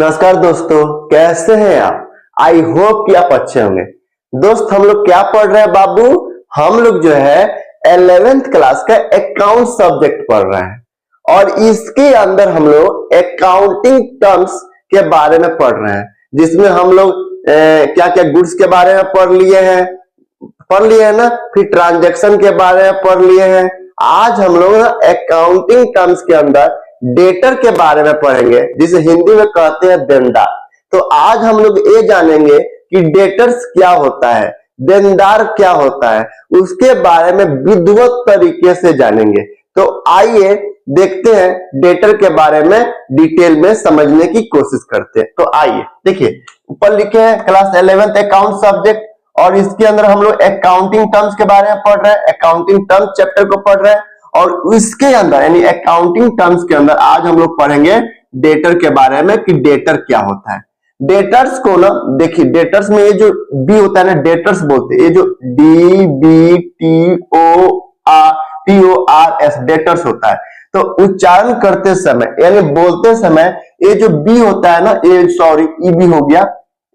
नमस्कार दोस्तों, कैसे हैं आप। आई होप कि आप अच्छे होंगे। दोस्त, हम लोग क्या पढ़ रहे हैं बाबू। हम लोग जो है 11th क्लास का अकाउंट सब्जेक्ट पढ़ रहे हैं और इसके अंदर हम लोग अकाउंटिंग टर्म्स के बारे में पढ़ रहे हैं, जिसमें हम लोग क्या क्या गुड्स के बारे में पढ़ लिए हैं ना, फिर ट्रांजैक्शन के बारे में पढ़ लिए हैं। आज हम लोग अकाउंटिंग टर्म्स के अंदर डेटर के बारे में पढ़ेंगे, जिसे हिंदी में कहते हैं देनदार। तो आज हम लोग ये जानेंगे कि डेटर्स क्या होता है, देनदार क्या होता है, उसके बारे में विधिवत तरीके से जानेंगे। तो आइए देखते हैं, डेटर के बारे में डिटेल में समझने की कोशिश करते हैं। तो आइए देखिए, ऊपर लिखे हैं क्लास 11th अकाउंट सब्जेक्ट, और इसके अंदर हम लोग अकाउंटिंग टर्म्स के बारे में पढ़ रहे हैं, अकाउंटिंग टर्म्स चैप्टर को पढ़ रहे हैं। और इसके अंदर यानी अकाउंटिंग टर्म्स के अंदर आज हम लोग पढ़ेंगे डेटर के बारे में कि डेटर क्या होता है। डेटर्स को ना देखिए, डेटर्स में ये जो बी होता है ना, डेटर्स बोलते हैं। ये जो DBTORS डेटर्स होता है। तो उच्चारण करते समय यानी बोलते समय ये जो बी होता है ना, ये सॉरी ईबी हो गया,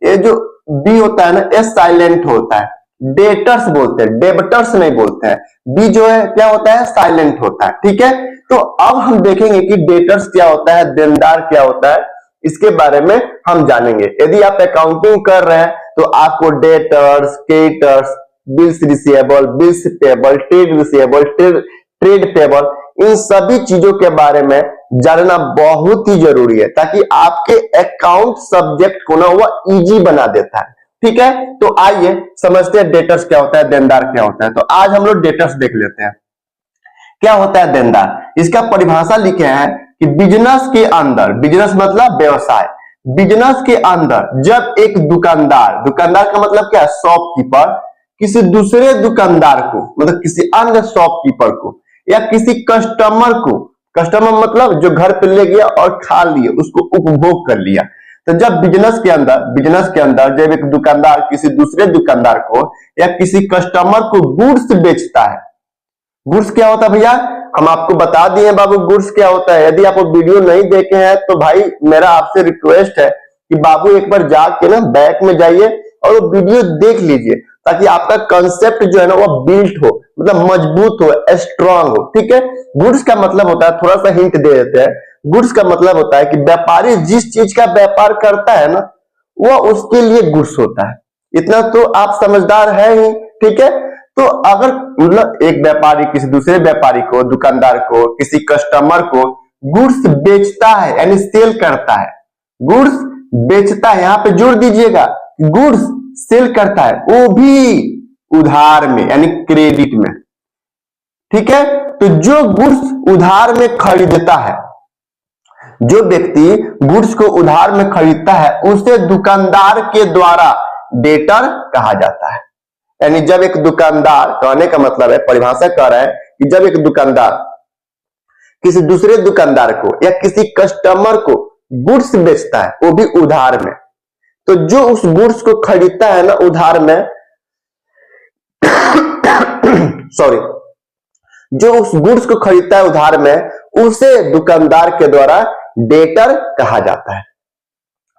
ये जो बी होता है ना, ये साइलेंट होता है। डेटर्स बोलते हैं, डेबटर्स नहीं बोलते हैं। बी जो है क्या होता है, साइलेंट होता है। ठीक है, तो अब हम देखेंगे कि डेटर्स क्या होता है, देनदार क्या होता है, इसके बारे में हम जानेंगे। यदि आप अकाउंटिंग कर रहे हैं तो आपको debtors, creditors, bills receivable, bills payable, trade receivable, trade payable, इन सभी चीजों के बारे में जानना बहुत ही जरूरी है, ताकि आपके अकाउंट सब्जेक्ट को ना वो इजी बना देता है। ठीक है, तो आइए समझते हैं डेटर्स क्या होता है, देनदार क्या होता है। तो आज हम लोग डेटर्स देख लेते हैं। क्या होता है देनदार, इसका परिभाषा लिखे हैं कि बिजनेस के अंदर, बिजनेस मतलब व्यवसाय, बिजनेस के अंदर जब एक दुकानदार, दुकानदार का मतलब क्या है, शॉपकीपर, किसी दूसरे दुकानदार को मतलब किसी अन्य शॉपकीपर को या किसी कस्टमर को, कस्टमर मतलब जो घर पे ले गया और खा लिए, उसको उपभोग कर लिया। तो जब बिजनेस के अंदर जब एक दुकानदार किसी दूसरे दुकानदार को या किसी कस्टमर को गुड्स बेचता है। गुड्स क्या होता है भैया, हम आपको बता दिए बाबू गुड्स क्या होता है। यदि आप वो वीडियो नहीं देखे हैं तो भाई मेरा आपसे रिक्वेस्ट है कि बाबू एक बार जाके ना बैक में जाइए और वो वीडियो देख लीजिए, ताकि आपका कंसेप्ट जो है ना वो बिल्ट हो, मतलब मजबूत हो, स्ट्रांग हो। ठीक है, गुड्स का मतलब होता है, थोड़ा सा हिंट दे देते हैं। गुड्स का मतलब होता है कि व्यापारी जिस चीज का व्यापार करता है ना, वो उसके लिए गुड्स होता है। इतना तो आप समझदार है ही। ठीक है, तो अगर मतलब एक व्यापारी किसी दूसरे व्यापारी को, दुकानदार को, किसी कस्टमर को गुड्स बेचता है यानी सेल करता है, गुड्स बेचता है, यहां पे जोड़ दीजिएगा, गुड्स सेल करता है, वो भी उधार में यानी क्रेडिट में। ठीक है, तो जो गुड्स उधार में खरीदता है, जो व्यक्ति गुड्स को उधार में खरीदता है, उसे दुकानदार के द्वारा डेटर कहा जाता है। यानी जब एक दुकानदार, कहने का मतलब है, परिभाषा कह रहा है कि जब एक दुकानदार किसी दूसरे दुकानदार को या किसी कस्टमर को गुड्स बेचता है, वो भी उधार में, तो जो उस गुड्स को खरीदता है ना उधार में सॉरी, जो उस गुड्स को खरीदता है उधार में, उसे दुकानदार के द्वारा डेटर कहा जाता है।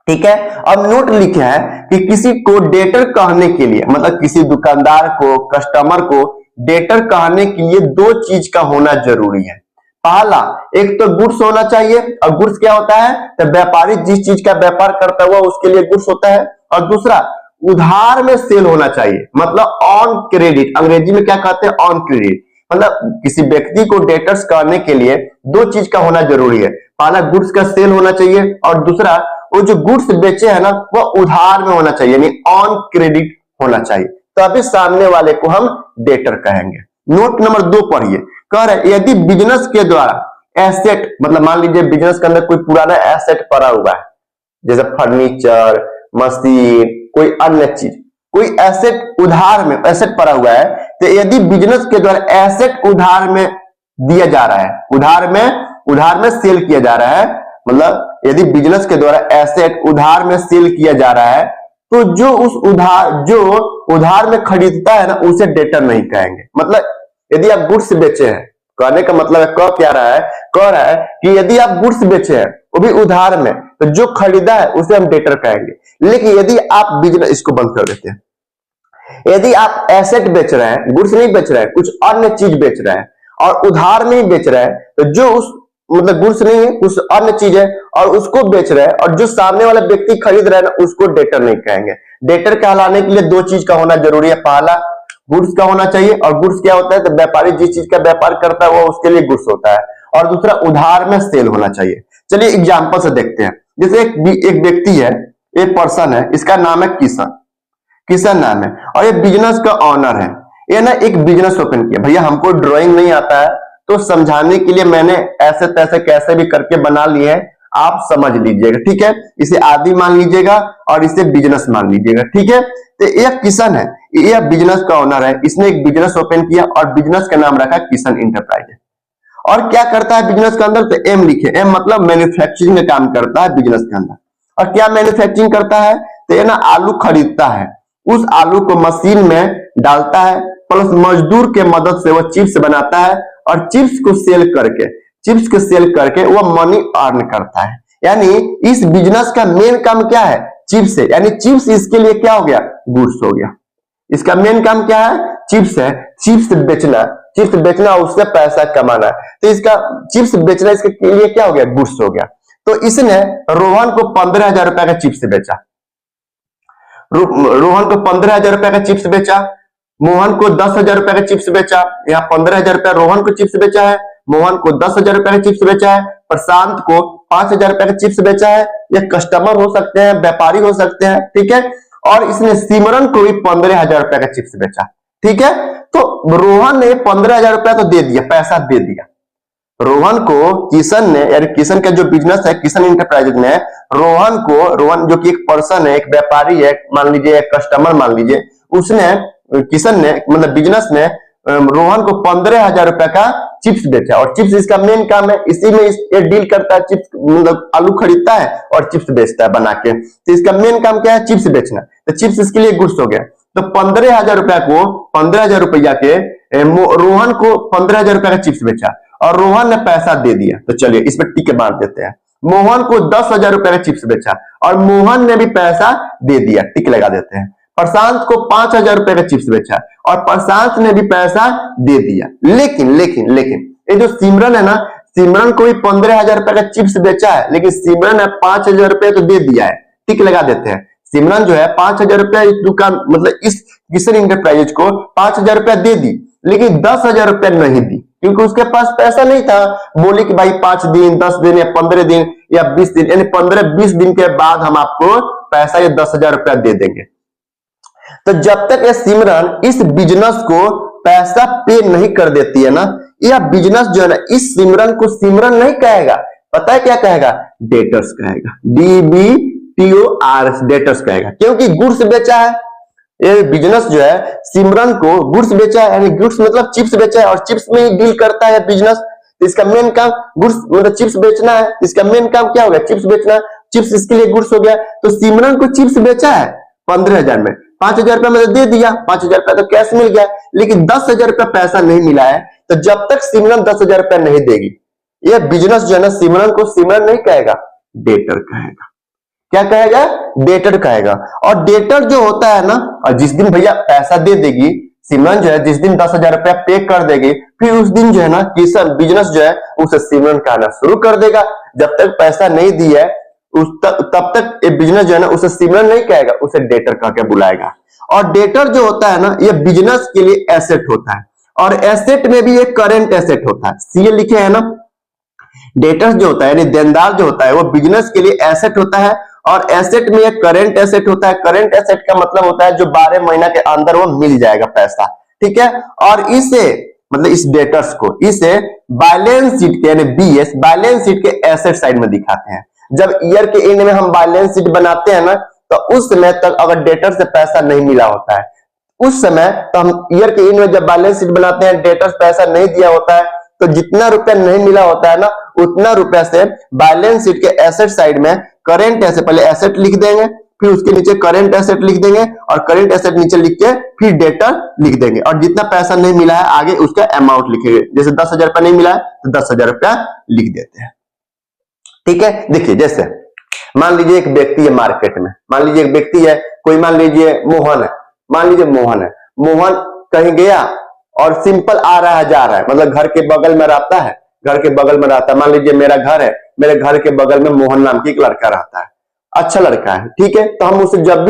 ठीक है, अब नोट लिखे हैं कि किसी को डेटर कहने के लिए, मतलब किसी दुकानदार को, कस्टमर को डेटर कहने के लिए दो चीज का होना जरूरी है। पहला, एक तो गुड्स होना चाहिए, और गुड्स क्या होता है, तो व्यापारी जिस चीज का व्यापार करता है वो उसके लिए गुड्स होता है। और दूसरा, उधार में सेल होना चाहिए, मतलब ऑन क्रेडिट, अंग्रेजी में क्या कहते हैं, ऑन क्रेडिट। मतलब किसी व्यक्ति को डेटर्स कहने के लिए दो चीज का होना जरूरी है। पहला, गुड्स का सेल होना चाहिए, और दूसरा, वो जो गुड्स बेचे है ना वो उधार में होना चाहिए, यानी ऑन क्रेडिट होना चाहिए। तो अभी सामने वाले को हम डेटर कहेंगे। नोट नंबर 2 पढ़िए, कह रहे यदि बिजनेस के द्वारा एसेट, मतलब मान लीजिए बिजनेस के अंदर कोई पुराना एसेट पड़ा हुआ है, जैसे फर्नीचर, मशीन, कोई अन्य चीज, कोई एसेट उधार में, एसेट पड़ा हुआ है, तो यदि बिजनेस के द्वारा एसेट उधार में दिया जा रहा है, उधार में सेल किया जा रहा है, मतलब यदि बिजनेस के द्वारा एसेट उधार में सेल किया जा रहा है, तो जो उधार में खरीदता है ना, उसे डेटर नहीं कहेंगे। मतलब यदि आप गुड्स बेचे हैं, कहने का मतलब है, कह क्या रहा है, कह रहा है कि यदि आप गुड्स बेचे हैं वो भी उधार में, तो जो खरीदा है उसे हम डेटर कहेंगे। लेकिन यदि आप बिजनेस, इसको बंद कर देते हैं, यदि आप एसेट बेच रहे हैं, गुड्स नहीं बेच रहे हैं, कुछ अन्य चीज बेच रहे हैं और उधार में ही बेच रहे हैं, तो जो उस मतलब गुड्स नहीं है, कुछ अन्य चीज है और उसको बेच रहे हैं और जो सामने वाला व्यक्ति खरीद रहा है ना, उसको डेटर नहीं कहेंगे। डेटर कहलाने के लिए दो चीज का होना जरूरी है। पहला गुड्स का होना चाहिए, और गुड्स क्या होता है, तो व्यापारी जिस चीज का व्यापार करता है वो उसके लिए गुड्स होता है, और दूसरा उधार में सेल होना चाहिए। चलिए एग्जांपल से देखते हैं। जैसे एक व्यक्ति है, एक पर्सन है, इसका नाम है किशन, किशन नाम है, और ये बिजनेस का ऑनर है। ये ना एक बिजनेस ओपन किया। भैया हमको ड्राइंग नहीं आता है, तो समझाने के लिए मैंने ऐसे तैसे कैसे भी करके बना लिए हैं, आप समझ लीजिएगा, ठीक है। इसे आदि मान लीजिएगा और इसे बिजनेस मान लीजिएगा, ठीक है। तो ये किशन है, ये बिजनेस का ओनर है, इसने एक बिजनेस ओपन किया और बिजनेस का नाम रखा किशन इंटरप्राइजेज। और क्या करता है बिजनेस के अंदर, तो एम लिखे, एम मतलब मैन्युफैक्चरिंग का काम करता है बिजनेस के अंदर। और क्या मैन्युफैक्चरिंग करता है, तो ये ना आलू खरीदता है, उस आलू को मशीन में डालता है, प्लस मजदूर के मदद से वो चिप्स बनाता है, और चिप्स को सेल करके वो मनी अर्न करता है। यानी इस बिजनेस का मेन काम क्या है, चिप्स है, यानी चिप्स इसके लिए क्या हो गया, गुड्स हो गया। इसका मेन काम क्या है, चिप्स है, चिप्स बेचना उससे पैसा कमाना है। तो इसका चिप्स बेचना इसके लिए क्या हो गया, गुड्स हो गया। तो इसने रोहन को 15,000 रुपए का चिप्स बेचा, रोहन को 15,000 रुपए का चिप्स बेचा, मोहन को 10,000 रुपए का चिप्स बेचा। यहाँ 15,000 रुपया रोहन को चिप्स बेचा है, मोहन को 10,000 रुपए का चिप्स बेचा है, प्रशांत को 5,000 रुपए का चिप्स बेचा है। ये कस्टमर हो सकते हैं, व्यापारी हो सकते हैं, ठीक है। और इसने सिमरन को भी 15,000 रुपए का चिप्स बेचा, ठीक है। तो रोहन ने 15,000 रुपया तो दे दिया, पैसा दे दिया रोहन को। किशन ने, यानी किशन का जो बिजनेस है किशन इंटरप्राइजेज ने रोहन जो कि एक पर्सन है, एक व्यापारी है, मान लीजिए एक कस्टमर मान लीजिए, उसने, किशन ने मतलब बिजनेस ने रोहन को 15,000 रुपए का चिप्स बेचा। और चिप्स इसका मेन काम है, इसी में ये डील करता है, चिप्स मतलब आलू खरीदता है और चिप्स बेचता है बना के। तो इसका मेन काम क्या है, चिप्स बेचना। तो चिप्स इसके लिए गुड्स हो गया। तो 15,000 रुपया को 15,000 रुपया के रोहन को 15,000 रुपया का चिप्स बेचा और रोहन ने पैसा दे दिया। तो चलिए इस पर टिके बांध देते हैं। मोहन को 10,000 रुपया का चिप्स बेचा और मोहन ने भी पैसा दे दिया, टिक लगा देते हैं। प्रशांत को 5,000 रुपए का चिप्स बेचा और प्रशांत ने भी पैसा दे दिया। लेकिन ये जो सिमरन है ना, सिमरन को भी 15,000 रुपए का चिप्स बेचा है, लेकिन सिमरन ने 5,000 रुपए तो दे दिया है, टिक लगा देते हैं। सिमरन जो है 5,000 रुपया इस दुकान मतलब इस किशन इंटरप्राइजेज को 5,000 रुपया दे दी, लेकिन 10,000 रुपया नहीं दी, क्योंकि उसके पास पैसा नहीं था। बोली कि भाई 5 दिन 10 दिन या 15 दिन या 20 दिन, यानी 15-20 दिन के बाद हम आपको पैसा ये 10,000 रुपया दे देंगे। तो जब तक ये सिमरन इस बिजनेस को पैसा पे नहीं कर देती है ना, यह बिजनेस जो है ना, इस सिमरन को सिमरन नहीं कहेगा, पता है क्या कहेगा, डेटर्स कहेगा, DBTORS, डेटर्स कहेगा, क्योंकि गुड्स बेचा है। ये बिजनेस जो है सिमरन को गुड्स बेचा है, यानी गुड्स मतलब चिप्स बेचा है और चिप्स में ही डील करता है बिजनेस। तो इसका मेन काम गुड्स मतलब चिप्स बेचना है। इसका मेन काम क्या हो गया, चिप्स बेचना, चिप्स इसके लिए गुड्स हो गया। तो सिमरन को चिप्स बेचा है 15,000 में, 5,000 रुपया मतलब दे दिया, 5,000 रुपया तो कैश मिल गया, लेकिन 10,000 रुपया पैसा नहीं मिला है। तो जब तक सिमरन 10,000 रुपया नहीं देगी, यह बिजनेस जो है ना, सिमरन को सिमरन नहीं कहेगा, डेटर कहेगा। क्या कहेगा, डेटर कहेगा। और डेटर जो होता है ना, और जिस दिन भैया पैसा दे देगी सिमरन जो है, जिस दिन 10,000 रुपया पे कर देगी, फिर उस दिन जो है ना किशन बिजनेस जो है उसे सिमरन कहना शुरू कर देगा। जब तक पैसा नहीं दिया है तब तक ये बिजनेस जो है ना उसे सिमरन नहीं कहेगा, उसे डेटर कह के बुलाएगा। और डेटर जो होता है ना, ये बिजनेस के लिए एसेट होता है, और एसेट में भी एक करेंट एसेट होता है, सीए लिखे है ना। डेटर्स जो होता है यानी देनदार जो होता है वो बिजनेस के लिए एसेट होता है, और एसेट में एक करंट एसेट होता है। करंट एसेट का मतलब होता है जो 12 महीना के अंदर वो मिल जाएगा पैसा, ठीक है। और इसे मतलब इस डेटर्स को इसे बैलेंस शीट के यानी बीएस बैलेंस शीट के एसेट साइड में दिखाते हैं। जब ईयर के एंड में हम बैलेंस शीट बनाते हैं ना, तो उस समय तक अगर डेटर से पैसा नहीं मिला होता है, उस समय तो हम ईयर के एंड में जब बैलेंस शीट बनाते हैं, डेटर्स पैसा नहीं दिया होता है, तो जितना रुपया नहीं मिला होता है ना, उतना रुपया से बैलेंस शीट के एसेट साइड में करेंट एसेट, पहले एसेट लिख देंगे, फिर उसके नीचे करेंट एसेट लिख देंगे, और करेंट एसेट नीचे लिख के फिर डेटर लिख देंगे, और जितना पैसा नहीं मिला है आगे उसका अमाउंट लिखेंगे। जैसे 10,000 रुपया नहीं मिला है तो 10,000 रुपया लिख देते हैं, ठीक है। देखिए जैसे मान लीजिए एक व्यक्ति है मार्केट में, मान लीजिए एक व्यक्ति है, कोई मान लीजिए मोहन है, मान लीजिए मोहन है, मोहन कहीं गया और सिंपल आ रहा है जा रहा है, मतलब घर के बगल में रहता है, घर के बगल में रहता है, मान लीजिए मेरा घर है, मेरे घर के बगल में मोहन नाम की एक लड़का रहता है, अच्छा लड़का है, ठीक है। तो हम उसे जब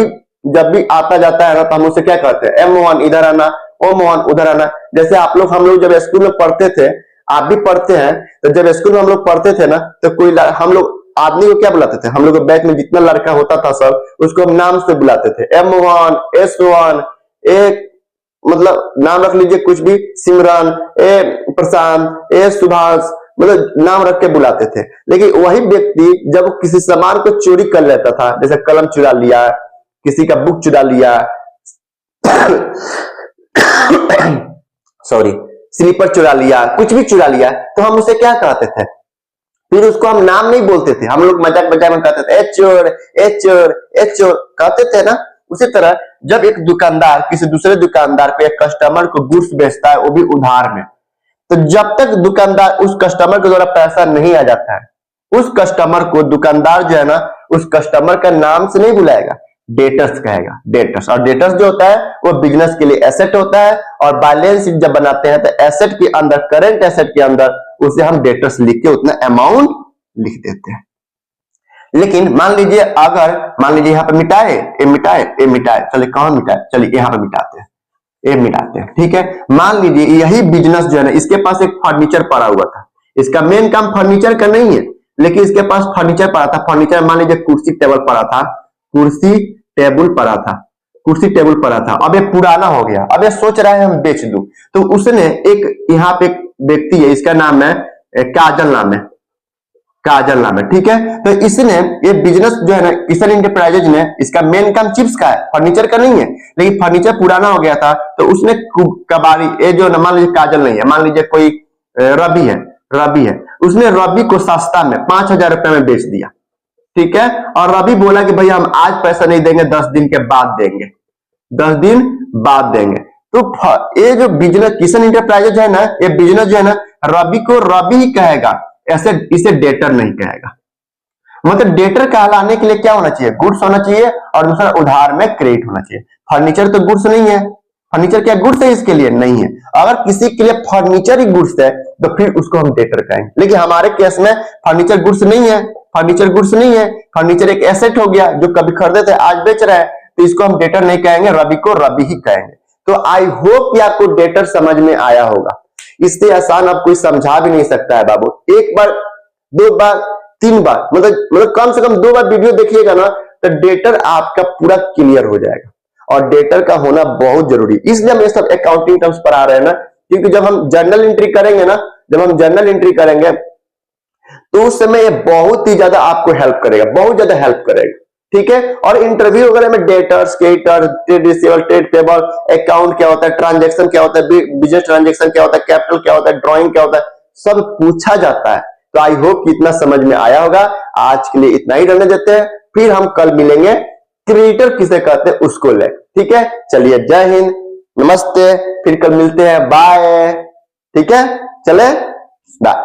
भी आता जाता है ना, तो हम उसे क्या कहते हैं, ए मोहन इधर आना, ओ मोहन उधर आना। जैसे हम लोग जब स्कूल में पढ़ते थे, आप भी पढ़ते हैं, तो जब स्कूल में हम लोग पढ़ते थे ना, तो हम लोग आदमी को क्या बुलाते थे, हम लोग बैच में जितना लड़का होता था सब, उसको हम नाम से बुलाते थे, ए मोहन, ए सुवन, ए मतलब नाम रख लीजिए कुछ भी, सिमरन, ए प्रशांत, ए सुभाष, मतलब नाम रख के बुलाते थे। लेकिन वही व्यक्ति जब किसी सामान को चोरी कर लेता था, जैसे कलम चुरा लिया, किसी का बुक चुरा लिया सॉरी, स्लीपर चुरा लिया, कुछ भी चुरा लिया, तो हम उसे क्या कहते थे, फिर उसको हम नाम नहीं बोलते थे, हम लोग मजाक मजाक में कहते थे, ए चोर, ए चोर, ए चोर कहते थे ना। उसी तरह जब एक दुकानदार किसी दूसरे दुकानदार को, एक कस्टमर को गुड्स बेचता है, वो भी उधार में, तो जब तक दुकानदार उस कस्टमर के द्वारा पैसा नहीं आ जाता है, उस कस्टमर को दुकानदार जो है ना, उस कस्टमर का नाम से नहीं बुलाएगा, डेटर्स कहेगा, डेटर्स। और डेटर्स जो होता है वो बिजनेस के लिए एसेट होता है, और बैलेंस शीट जब बनाते हैं तो एसेट के अंदर, करेंट एसेट के अंदर उसे हम डेटर्स लिख के उतना अमाउंट लिख देते हैं। लेकिन मान लीजिए यहाँ पे मिटाए, ए मिटाए, चलिए कहां मिटाए, चलिए यहाँ पे मिटाते हैं, ए मिटाते हैं, ठीक है। मान लीजिए यही बिजनेस जो है ना, इसके पास एक फर्नीचर पड़ा हुआ था, इसका मेन काम फर्नीचर का नहीं है, लेकिन इसके पास फर्नीचर पड़ा था, फर्नीचर मान लीजिए कुर्सी टेबल पड़ा था, कुर्सी टेबल पड़ा था, कुर्सी टेबल पड़ा था, अब ये पुराना हो गया, अब ये सोच रहा है हम बेच दूं, तो उसने एक यहाँ पे एक व्यक्ति है, इसका नाम है काजल नाम है, काजल नाम है, ठीक है। तो इसने ये बिजनेस जो है ना, किशन इंटरप्राइजेज ने, इसका मेन काम चिप्स का है, फर्नीचर का नहीं है, लेकिन फर्नीचर पुराना हो गया था, तो उसने कबाड़ी, ये जो मान लीजिए काजल नहीं है, मान लीजिए कोई रवि है, उसने रवि को सस्ता में 5,000 रुपए में बेच दिया, ठीक है। और रवि बोला कि भैया हम आज पैसा नहीं देंगे, 10 दिन के बाद देंगे, 10 दिन बाद देंगे। तो ये जो बिजनेस किशन इंटरप्राइजेज है ना, ये बिजनेस जो है ना, रवि को रवि ही कहेगा, ऐसे इसे डेटर नहीं कहेगा। मतलब डेटर कहलाने के लिए क्या होना चाहिए, गुड्स होना चाहिए, और दूसरा उधार में क्रेडिट होना चाहिए। फर्नीचर तो गुड्स नहीं है, फर्नीचर क्या गुड्स है, इसके लिए नहीं है। अगर किसी के लिए फर्नीचर ही गुड्स है तो फिर उसको हम डेटर कहेंगे, लेकिन हमारे केस में फर्नीचर गुड्स नहीं है, फर्नीचर गुड्स नहीं है, फर्नीचर एक एसेट हो गया जो कभी खरीदे थे आज बेच रहा है, तो इसको हम डेटर नहीं कहेंगे, रवि को रवि ही कहेंगे। तो आई होप कि आपको डेटर समझ में आया होगा, इससे आसान आप कोई समझा भी नहीं सकता है बाबू। एक बार, 2 बार, 3 बार, मतलब कम से कम 2 बार वीडियो देखिएगा ना, तो डेटर आपका पूरा क्लियर हो जाएगा, और डेटर का होना बहुत जरूरी, इसलिए हम ये सब अकाउंटिंग टर्म्स पढ़ा रहे हैं ना, क्योंकि जब हम जर्नल एंट्री करेंगे ना, जब हम जर्नल एंट्री करेंगे तो उस समय ये बहुत ही ज्यादा आपको हेल्प करेगा, बहुत ज्यादा हेल्प करेगा, ठीक है। और इंटरव्यू वगैरह में debtors, creditor, trade receivable, trade payable, account क्या होता है, ट्रांजैक्शन क्या होता है, बिजनेस ट्रांजैक्शन क्या होता है, कैपिटल क्या होता है, ड्राइंग क्या होता है, सब पूछा जाता है। तो आई होप कि इतना समझ में आया होगा। आज के लिए इतना ही रहने देते हैं, फिर हम कल मिलेंगे, क्रिएटर किसे कहते हैं उसको ले, ठीक है। चलिए, जय हिंद, नमस्ते, फिर कल मिलते हैं, बाय, ठीक है, चले बाय।